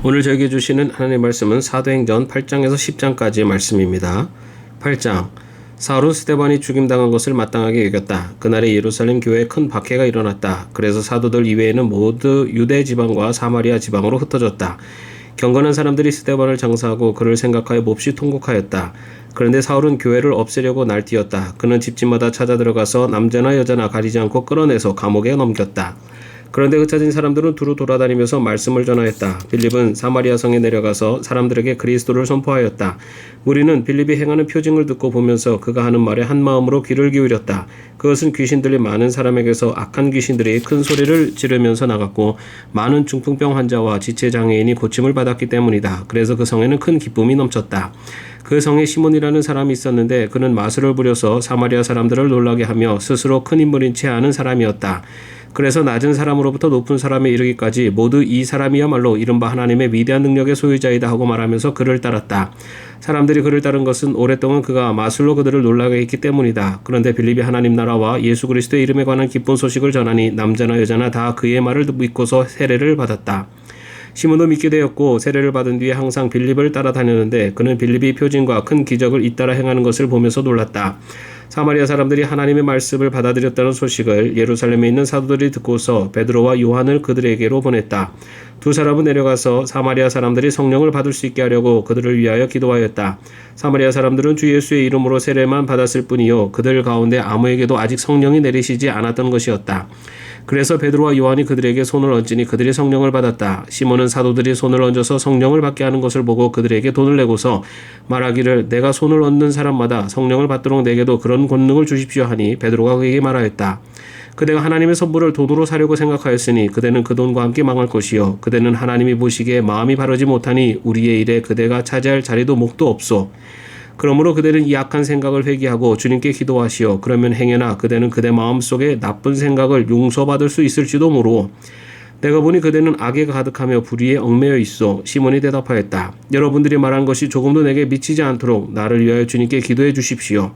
오늘 저에게 주시는 하나님의 말씀은 사도행전 8장에서 10장까지의 말씀입니다. 8장 사울은 스데반이 죽임당한 것을 마땅하게 여겼다. 그날에 예루살렘 교회에 큰 박해가 일어났다. 그래서 사도들 이외에는 모두 유대 지방과 사마리아 지방으로 흩어졌다. 경건한 사람들이 스데반을 장사하고 그를 생각하여 몹시 통곡하였다. 그런데 사울은 교회를 없애려고 날뛰었다. 그는 집집마다 찾아 들어가서 남자나 여자나 가리지 않고 끌어내서 감옥에 넘겼다. 그런데 흩어진 사람들은 두루 돌아다니면서 말씀을 전하였다. 빌립은 사마리아 성에 내려가서 사람들에게 그리스도를 선포하였다. 무리는 빌립이 행하는 표징을 듣고 보면서 그가 하는 말에 한 마음으로 귀를 기울였다. 그것은 귀신 들린 많은 사람에게서 악한 귀신들이 큰 소리를 지르면서 나갔고 많은 중풍병 환자와 지체장애인이 고침을 받았기 때문이다. 그래서 그 성에는 큰 기쁨이 넘쳤다. 그 성에 시몬이라는 사람이 있었는데 그는 마술을 부려서 사마리아 사람들을 놀라게 하며 스스로 큰 인물인 채 아는 사람이었다. 그래서 낮은 사람으로부터 높은 사람에 이르기까지 모두 이 사람이야말로 이른바 하나님의 위대한 능력의 소유자이다 하고 말하면서 그를 따랐다. 사람들이 그를 따른 것은 오랫동안 그가 마술로 그들을 놀라게 했기 때문이다. 그런데 빌립이 하나님 나라와 예수 그리스도의 이름에 관한 기쁜 소식을 전하니 남자나 여자나 다 그의 말을 믿고서 세례를 받았다. 시몬도 믿게 되었고 세례를 받은 뒤에 항상 빌립을 따라다녔는데 그는 빌립이 표징과 큰 기적을 잇따라 행하는 것을 보면서 놀랐다. 사마리아 사람들이 하나님의 말씀을 받아들였다는 소식을 예루살렘에 있는 사도들이 듣고서 베드로와 요한을 그들에게로 보냈다. 두 사람은 내려가서 사마리아 사람들이 성령을 받을 수 있게 하려고 그들을 위하여 기도하였다. 사마리아 사람들은 주 예수의 이름으로 세례만 받았을 뿐이요 그들 가운데 아무에게도 아직 성령이 내리시지 않았던 것이었다. 그래서 베드로와 요한이 그들에게 손을 얹으니 그들이 성령을 받았다. 시몬은 사도들이 손을 얹어서 성령을 받게 하는 것을 보고 그들에게 돈을 내고서 말하기를 내가 손을 얹는 사람마다 성령을 받도록 내게도 그런 권능을 주십시오 하니 베드로가 그에게 말하였다. 그대가 하나님의 선물을 돈으로 사려고 생각하였으니 그대는 그 돈과 함께 망할 것이요 그대는 하나님이 보시기에 마음이 바르지 못하니 우리의 일에 그대가 차지할 자리도 목도 없소. 그러므로 그대는 이 악한 생각을 회개하고 주님께 기도하시오. 그러면 행여나 그대는 그대 마음속에 나쁜 생각을 용서받을 수 있을지도 모르오. 내가 보니 그대는 악에 가득하며 불의에 얽매여 있어. 시몬이 대답하였다. 여러분들이 말한 것이 조금도 내게 미치지 않도록 나를 위하여 주님께 기도해 주십시오.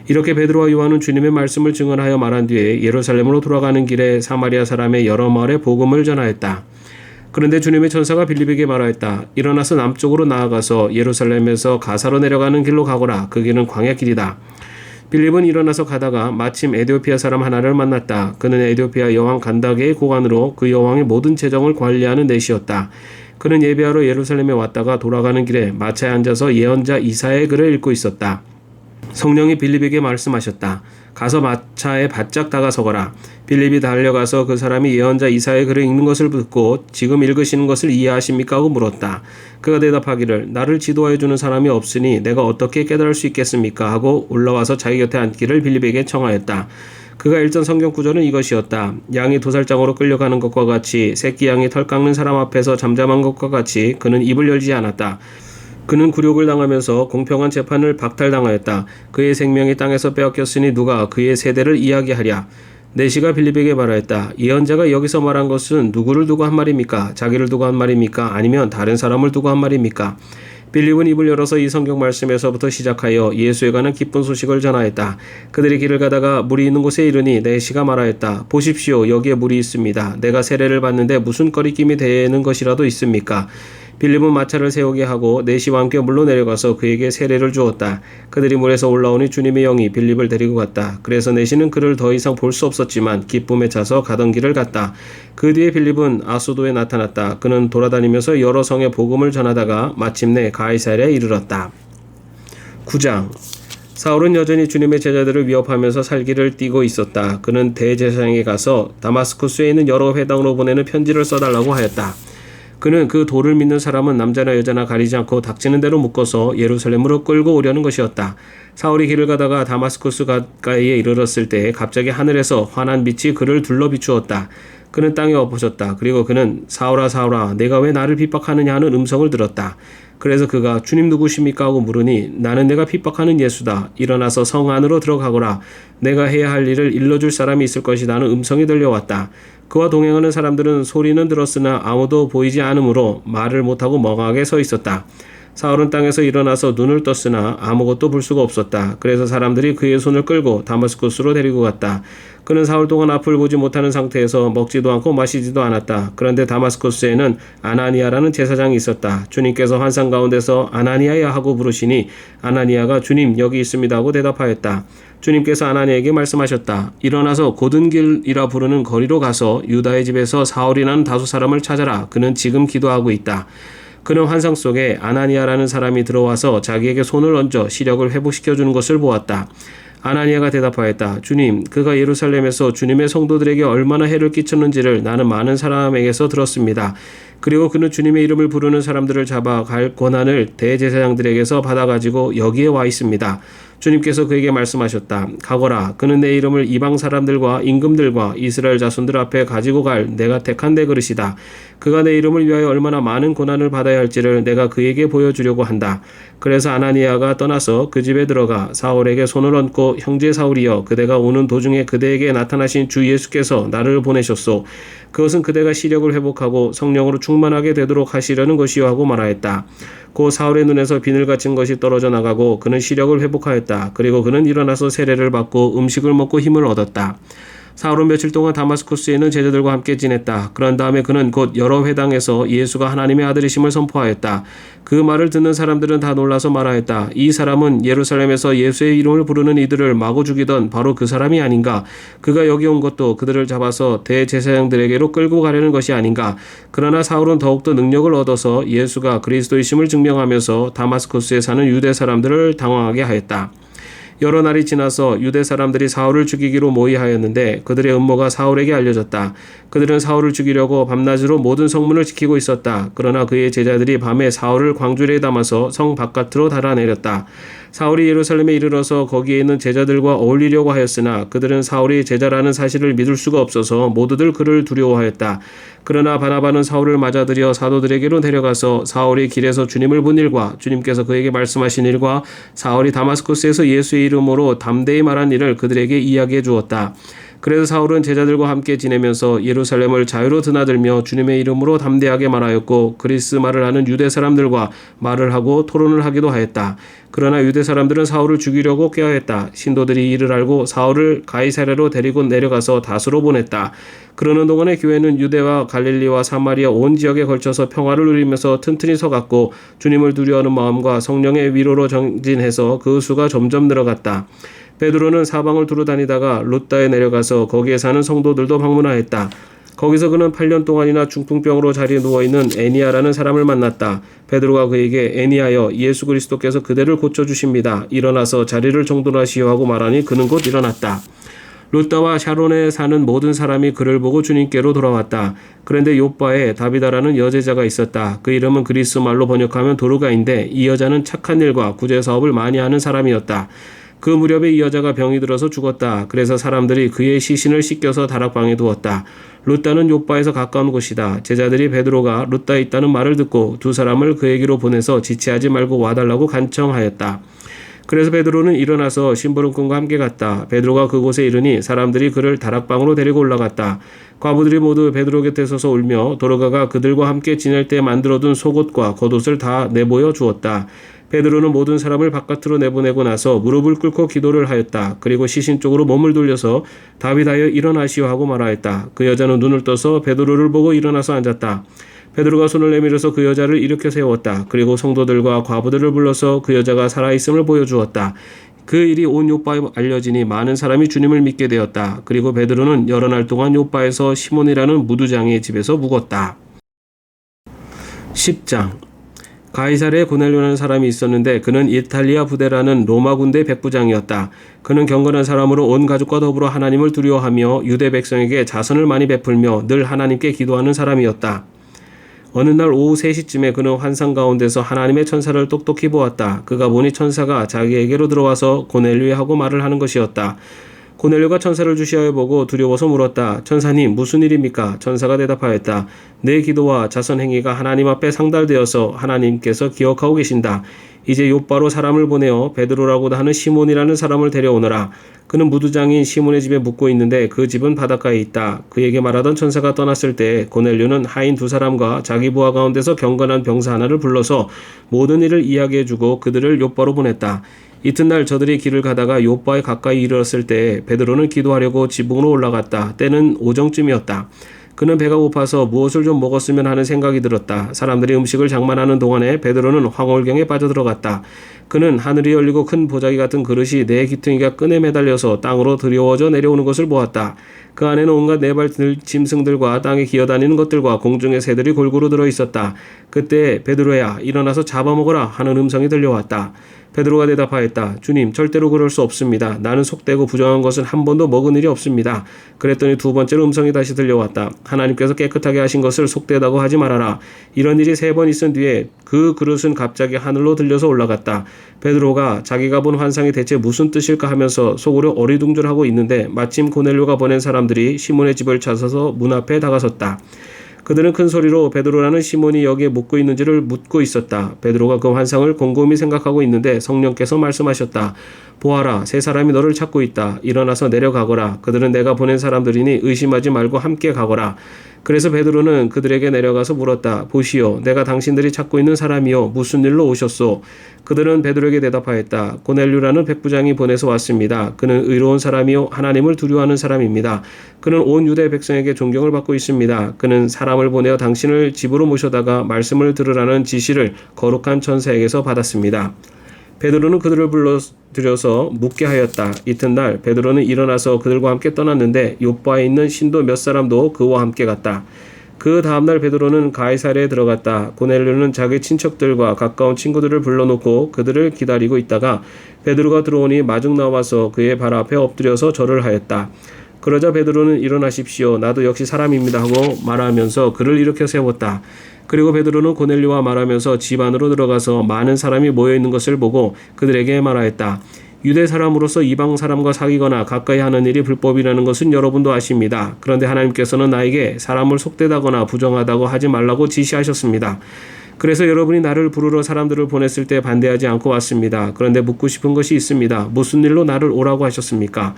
이렇게 베드로와 요한은 주님의 말씀을 증언하여 말한 뒤에 예루살렘으로 돌아가는 길에 사마리아 사람의 여러 마을에 복음을 전하였다. 그런데 주님의 천사가 빌립에게 말하였다. 일어나서 남쪽으로 나아가서 예루살렘에서 가사로 내려가는 길로 가거라. 그 길은 광야 길이다. 빌립은 일어나서 가다가 마침 에디오피아 사람 하나를 만났다. 그는 에디오피아 여왕 간다게의 고관으로 그 여왕의 모든 재정을 관리하는 내시였다. 그는 예배하러 예루살렘에 왔다가 돌아가는 길에 마차에 앉아서 예언자 이사야의 글을 읽고 있었다. 성령이 빌립에게 말씀하셨다. 가서 마차에 바짝 다가서거라. 빌립이 달려가서 그 사람이 예언자 이사야의 글을 읽는 것을 듣고 지금 읽으시는 것을 이해하십니까? 하고 물었다. 그가 대답하기를 나를 지도하여 주는 사람이 없으니 내가 어떻게 깨달을 수 있겠습니까? 하고 올라와서 자기 곁에 앉기를 빌립에게 청하였다. 그가 읽던 성경 구절은 이것이었다. 양이 도살장으로 끌려가는 것과 같이 새끼 양이 털 깎는 사람 앞에서 잠잠한 것과 같이 그는 입을 열지 않았다. 그는 굴욕을 당하면서 공평한 재판을 박탈당하였다. 그의 생명이 땅에서 빼앗겼으니 누가 그의 세대를 이야기하랴. 내시가 빌립에게 말하였다. 예언자가 여기서 말한 것은 누구를 두고 한 말입니까? 자기를 두고 한 말입니까? 아니면 다른 사람을 두고 한 말입니까? 빌립은 입을 열어서 이 성경 말씀에서부터 시작하여 예수에 관한 기쁜 소식을 전하였다. 그들이 길을 가다가 물이 있는 곳에 이르니 내시가 말하였다. 보십시오. 여기에 물이 있습니다. 내가 세례를 받는데 무슨 거리낌이 되는 것이라도 있습니까? 빌립은 마차를 세우게 하고 내시와 함께 물로 내려가서 그에게 세례를 주었다. 그들이 물에서 올라오니 주님의 영이 빌립을 데리고 갔다. 그래서 내시는 그를 더 이상 볼 수 없었지만 기쁨에 차서 가던 길을 갔다. 그 뒤에 빌립은 아소도에 나타났다. 그는 돌아다니면서 여러 성에 복음을 전하다가 마침내 가이사랴에 이르렀다. 9장 사울은 여전히 주님의 제자들을 위협하면서 살기를 띠고 있었다. 그는 대제사장에 가서 다마스쿠스에 있는 여러 회당으로 보내는 편지를 써달라고 하였다. 그는 그 도를 믿는 사람은 남자나 여자나 가리지 않고 닥치는 대로 묶어서 예루살렘으로 끌고 오려는 것이었다. 사울이 길을 가다가 다마스쿠스 가까이에 이르렀을 때 갑자기 하늘에서 환한 빛이 그를 둘러 비추었다. 그는 땅에 엎어졌다. 그리고 그는 사울아 사울아 내가 왜 나를 핍박하느냐 하는 음성을 들었다. 그래서 그가 주님 누구십니까? 하고 물으니 나는 내가 핍박하는 예수다. 일어나서 성 안으로 들어가거라. 내가 해야 할 일을 일러줄 사람이 있을 것이다 하는 음성이 들려왔다. 그와 동행하는 사람들은 소리는 들었으나 아무도 보이지 않으므로 말을 못하고 멍하게 서 있었다. 사울은 땅에서 일어나서 눈을 떴으나 아무것도 볼 수가 없었다. 그래서 사람들이 그의 손을 끌고 다마스쿠스로 데리고 갔다. 그는 사흘 동안 앞을 보지 못하는 상태에서 먹지도 않고 마시지도 않았다. 그런데 다마스쿠스에는 아나니아라는 제사장이 있었다. 주님께서 환상 가운데서 아나니아야 하고 부르시니 아나니아가 주님 여기 있습니다 하고 대답하였다. 주님께서 아나니아에게 말씀하셨다. 일어나서 곧은 길이라 부르는 거리로 가서 유다의 집에서 사울이라는 다수 사람을 찾아라. 그는 지금 기도하고 있다. 그는 환상 속에 아나니아라는 사람이 들어와서 자기에게 손을 얹어 시력을 회복시켜주는 것을 보았다. 아나니아가 대답하였다. 주님, 그가 예루살렘에서 주님의 성도들에게 얼마나 해를 끼쳤는지를 나는 많은 사람에게서 들었습니다. 그리고 그는 주님의 이름을 부르는 사람들을 잡아 갈 권한을 대제사장들에게서 받아가지고 여기에 와 있습니다. 주님께서 그에게 말씀하셨다. 가거라. 그는 내 이름을 이방 사람들과 임금들과 이스라엘 자손들 앞에 가지고 갈 내가 택한 내 그릇이다. 그가 내 이름을 위하여 얼마나 많은 고난을 받아야 할지를 내가 그에게 보여주려고 한다. 그래서 아나니아가 떠나서 그 집에 들어가 사울에게 손을 얹고 형제 사울이여 그대가 오는 도중에 그대에게 나타나신 주 예수께서 나를 보내셨소. 그것은 그대가 시력을 회복하고 성령으로 충만하게 되도록 하시려는 것이요 하고 말하였다. 고 사울의 눈에서 비늘 같은 것이 떨어져 나가고 그는 시력을 회복하였다. 그리고 그는 일어나서 세례를 받고 음식을 먹고 힘을 얻었다. 사울은 며칠 동안 다마스쿠스에 있는 제자들과 함께 지냈다. 그런 다음에 그는 곧 여러 회당에서 예수가 하나님의 아들이심을 선포하였다. 그 말을 듣는 사람들은 다 놀라서 말하였다. 이 사람은 예루살렘에서 예수의 이름을 부르는 이들을 마구 죽이던 바로 그 사람이 아닌가. 그가 여기 온 것도 그들을 잡아서 대제사장들에게로 끌고 가려는 것이 아닌가. 그러나 사울은 더욱더 능력을 얻어서 예수가 그리스도이심을 증명하면서 다마스쿠스에 사는 유대 사람들을 당황하게 하였다. 여러 날이 지나서 유대 사람들이 사울을 죽이기로 모의하였는데 그들의 음모가 사울에게 알려졌다. 그들은 사울을 죽이려고 밤낮으로 모든 성문을 지키고 있었다. 그러나 그의 제자들이 밤에 사울을 광주리에 담아서 성 바깥으로 달아내렸다. 사울이 예루살렘에 이르러서 거기에 있는 제자들과 어울리려고 하였으나 그들은 사울이 제자라는 사실을 믿을 수가 없어서 모두들 그를 두려워하였다. 그러나 바나바는 사울을 맞아들여 사도들에게로 데려가서 사울이 길에서 주님을 본 일과 주님께서 그에게 말씀하신 일과 사울이 다마스쿠스에서 예수의 이름으로 담대히 말한 일을 그들에게 이야기해 주었다. 그래서 사울은 제자들과 함께 지내면서 예루살렘을 자유로 드나들며 주님의 이름으로 담대하게 말하였고 그리스 말을 하는 유대 사람들과 말을 하고 토론을 하기도 하였다. 그러나 유대 사람들은 사울을 죽이려고 꾀하였다. 신도들이 이를 알고 사울을 가이사랴로 데리고 내려가서 다수로 보냈다. 그러는 동안에 교회는 유대와 갈릴리와 사마리아 온 지역에 걸쳐서 평화를 누리면서 튼튼히 서갔고 주님을 두려워하는 마음과 성령의 위로로 정진해서 그 수가 점점 늘어갔다. 베드로는 사방을 두루 다니다가 룻다에 내려가서 거기에 사는 성도들도 방문하였다. 거기서 그는 8년 동안이나 중풍병으로 자리에 누워있는 애니아라는 사람을 만났다. 베드로가 그에게 애니아여 예수 그리스도께서 그대를 고쳐주십니다. 일어나서 자리를 정돈하시오 하고 말하니 그는 곧 일어났다. 룻다와 샤론에 사는 모든 사람이 그를 보고 주님께로 돌아왔다. 그런데 욥바에 다비다라는 여제자가 있었다. 그 이름은 그리스 말로 번역하면 도르가인데 이 여자는 착한 일과 구제 사업을 많이 하는 사람이었다. 그 무렵에 이 여자가 병이 들어서 죽었다. 그래서 사람들이 그의 시신을 씻겨서 다락방에 두었다. 룻다는 욥바에서 가까운 곳이다. 제자들이 베드로가 룻다에 있다는 말을 듣고 두 사람을 그에게로 보내서 지체하지 말고 와달라고 간청하였다. 그래서 베드로는 일어나서 심부름꾼과 함께 갔다. 베드로가 그곳에 이르니 사람들이 그를 다락방으로 데리고 올라갔다. 과부들이 모두 베드로 곁에 서서 울며 도르가가 그들과 함께 지낼 때 만들어둔 속옷과 겉옷을 다 내보여 주었다. 베드로는 모든 사람을 바깥으로 내보내고 나서 무릎을 꿇고 기도를 하였다. 그리고 시신 쪽으로 몸을 돌려서 다윗하여 일어나시오 하고 말하였다. 그 여자는 눈을 떠서 베드로를 보고 일어나서 앉았다. 베드로가 손을 내밀어서 그 여자를 일으켜 세웠다. 그리고 성도들과 과부들을 불러서 그 여자가 살아있음을 보여주었다. 그 일이 온 욥바에 알려지니 많은 사람이 주님을 믿게 되었다. 그리고 베드로는 여러 날 동안 욥바에서 시몬이라는 무두장의 집에서 묵었다. 10장 가이사랴에 고넬료라는 사람이 있었는데 그는 이탈리아 부대라는 로마 군대 백부장이었다. 그는 경건한 사람으로 온 가족과 더불어 하나님을 두려워하며 유대 백성에게 자선을 많이 베풀며 늘 하나님께 기도하는 사람이었다. 어느 날 오후 3시쯤에 그는 환상 가운데서 하나님의 천사를 똑똑히 보았다. 그가 보니 천사가 자기에게로 들어와서 고넬료에 하고 말을 하는 것이었다. 고넬료가 천사를 주시하여 보고 두려워서 물었다. 천사님 무슨 일입니까? 천사가 대답하였다. 내 기도와 자선 행위가 하나님 앞에 상달되어서 하나님께서 기억하고 계신다. 이제 욥바로 사람을 보내어 베드로라고도 하는 시몬이라는 사람을 데려오너라. 그는 무두장인 시몬의 집에 묵고 있는데 그 집은 바닷가에 있다. 그에게 말하던 천사가 떠났을 때 고넬료는 하인 두 사람과 자기 부하 가운데서 경건한 병사 하나를 불러서 모든 일을 이야기해주고 그들을 욥바로 보냈다. 이튿날 저들이 길을 가다가 욥바에 가까이 이르렀을 때 베드로는 기도하려고 지붕으로 올라갔다. 때는 오정쯤이었다. 그는 배가 고파서 무엇을 좀 먹었으면 하는 생각이 들었다. 사람들이 음식을 장만하는 동안에 베드로는 황홀경에 빠져들어갔다. 그는 하늘이 열리고 큰 보자기 같은 그릇이 네 기퉁이가 끈에 매달려서 땅으로 드리워져 내려오는 것을 보았다. 그 안에는 온갖 네발 짐승들과 땅에 기어다니는 것들과 공중의 새들이 골고루 들어있었다. 그때 베드로야 일어나서 잡아먹어라 하는 음성이 들려왔다. 베드로가 대답하였다. 주님, 절대로 그럴 수 없습니다. 나는 속되고 부정한 것은 한 번도 먹은 일이 없습니다. 그랬더니 두 번째로 음성이 다시 들려왔다. 하나님께서 깨끗하게 하신 것을 속되다고 하지 말아라. 이런 일이 세 번 있은 뒤에 그 그릇은 갑자기 하늘로 들려서 올라갔다. 베드로가 자기가 본 환상이 대체 무슨 뜻일까 하면서 속으로 어리둥절하고 있는데 마침 고넬료가 보낸 사람들이 시몬의 집을 찾아서 문 앞에 다가섰다. 그들은 큰 소리로 베드로라는 시몬이 여기에 묵고 있는지를 묻고 있었다. 베드로가 그 환상을 곰곰이 생각하고 있는데 성령께서 말씀하셨다. 보아라, 세 사람이 너를 찾고 있다. 일어나서 내려가거라. 그들은 내가 보낸 사람들이니 의심하지 말고 함께 가거라. 그래서 베드로는 그들에게 내려가서 물었다. 보시오, 내가 당신들이 찾고 있는 사람이요, 무슨 일로 오셨소? 그들은 베드로에게 대답하였다. 고넬료라는 백부장이 보내서 왔습니다. 그는 의로운 사람이요, 하나님을 두려워하는 사람입니다. 그는 온 유대 백성에게 존경을 받고 있습니다. 그는 사람을 보내어 당신을 집으로 모셔다가 말씀을 들으라는 지시를 거룩한 천사에게서 받았습니다. 베드로는 그들을 불러들여서 묻게 하였다. 이튿날 베드로는 일어나서 그들과 함께 떠났는데 욥바에 있는 신도 몇 사람도 그와 함께 갔다. 그 다음날 베드로는 가이사랴에 들어갔다. 고넬료는 자기 친척들과 가까운 친구들을 불러놓고 그들을 기다리고 있다가 베드로가 들어오니 마중 나와서 그의 발 앞에 엎드려서 절을 하였다. 그러자 베드로는 일어나십시오. 나도 역시 사람입니다 하고 말하면서 그를 일으켜 세웠다. 그리고 베드로는 고넬료와 말하면서 집 안으로 들어가서 많은 사람이 모여있는 것을 보고 그들에게 말하였다. 유대 사람으로서 이방 사람과 사귀거나 가까이 하는 일이 불법이라는 것은 여러분도 아십니다. 그런데 하나님께서는 나에게 사람을 속되다거나 부정하다고 하지 말라고 지시하셨습니다. 그래서 여러분이 나를 부르러 사람들을 보냈을 때 반대하지 않고 왔습니다. 그런데 묻고 싶은 것이 있습니다. 무슨 일로 나를 오라고 하셨습니까?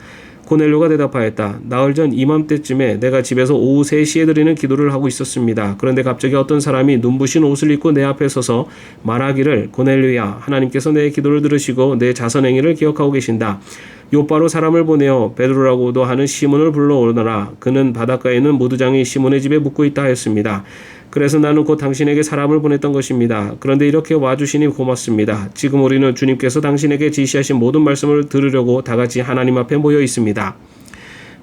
고넬료가 대답하였다. 나흘 전 이맘때쯤에 내가 집에서 오후 3시에 드리는 기도를 하고 있었습니다. 그런데 갑자기 어떤 사람이 눈부신 옷을 입고 내 앞에 서서 말하기를 고넬료야, 하나님께서 내 기도를 들으시고 내 자선행위를 기억하고 계신다. 욥바로 사람을 보내어 베드로라고도 하는 시몬을 불러오너라. 그는 바닷가에 있는 무두장이 시몬의 집에 묵고 있다 하였습니다. 그래서 나는 곧 당신에게 사람을 보냈던 것입니다. 그런데 이렇게 와주시니 고맙습니다. 지금 우리는 주님께서 당신에게 지시하신 모든 말씀을 들으려고 다 같이 하나님 앞에 모여 있습니다.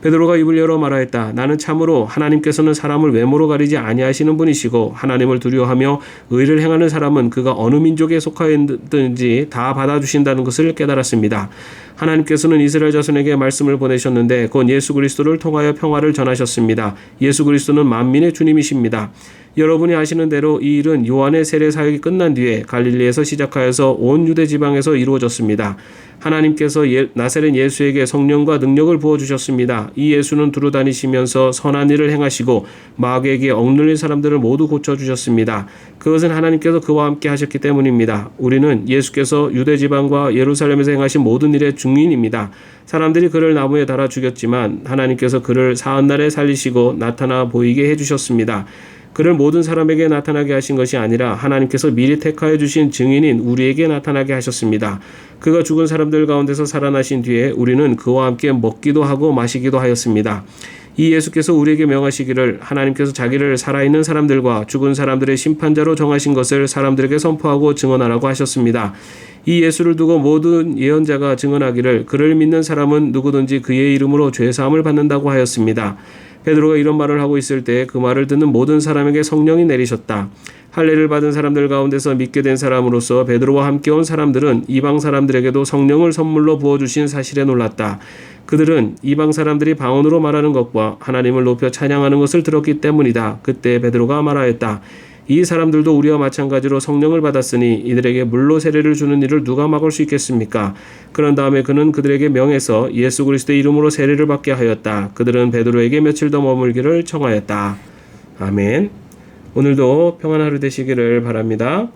베드로가 입을 열어 말하였다. 나는 참으로 하나님께서는 사람을 외모로 가리지 아니하시는 분이시고 하나님을 두려워하며 의를 행하는 사람은 그가 어느 민족에 속하였든지 다 받아주신다는 것을 깨달았습니다. 하나님께서는 이스라엘 자손에게 말씀을 보내셨는데 곧 예수 그리스도를 통하여 평화를 전하셨습니다. 예수 그리스도는 만민의 주님이십니다. 여러분이 아시는 대로 이 일은 요한의 세례 사역이 끝난 뒤에 갈릴리에서 시작하여서 온 유대 지방에서 이루어졌습니다. 하나님께서 나사렛 예수에게 성령과 능력을 부어주셨습니다. 이 예수는 두루 다니시면서 선한 일을 행하시고 마귀에게 억눌린 사람들을 모두 고쳐주셨습니다. 그것은 하나님께서 그와 함께 하셨기 때문입니다. 우리는 예수께서 유대 지방과 예루살렘에서 행하신 모든 일의 증인입니다. 사람들이 그를 나무에 달아 죽였지만 하나님께서 그를 사흘날에 살리시고 나타나 보이게 해주셨습니다. 그를 모든 사람에게 나타나게 하신 것이 아니라 하나님께서 미리 택하여 주신 증인인 우리에게 나타나게 하셨습니다. 그가 죽은 사람들 가운데서 살아나신 뒤에 우리는 그와 함께 먹기도 하고 마시기도 하였습니다. 이 예수께서 우리에게 명하시기를 하나님께서 자기를 살아있는 사람들과 죽은 사람들의 심판자로 정하신 것을 사람들에게 선포하고 증언하라고 하셨습니다. 이 예수를 두고 모든 예언자가 증언하기를 그를 믿는 사람은 누구든지 그의 이름으로 죄사함을 받는다고 하였습니다. 베드로가 이런 말을 하고 있을 때 그 말을 듣는 모든 사람에게 성령이 내리셨다. 할례를 받은 사람들 가운데서 믿게 된 사람으로서 베드로와 함께 온 사람들은 이방 사람들에게도 성령을 선물로 부어주신 사실에 놀랐다. 그들은 이방 사람들이 방언으로 말하는 것과 하나님을 높여 찬양하는 것을 들었기 때문이다. 그때 베드로가 말하였다. 이 사람들도 우리와 마찬가지로 성령을 받았으니 이들에게 물로 세례를 주는 일을 누가 막을 수 있겠습니까? 그런 다음에 그는 그들에게 명해서 예수 그리스도의 이름으로 세례를 받게 하였다. 그들은 베드로에게 며칠 더 머물기를 청하였다. 아멘. 오늘도 평안한 하루 되시기를 바랍니다.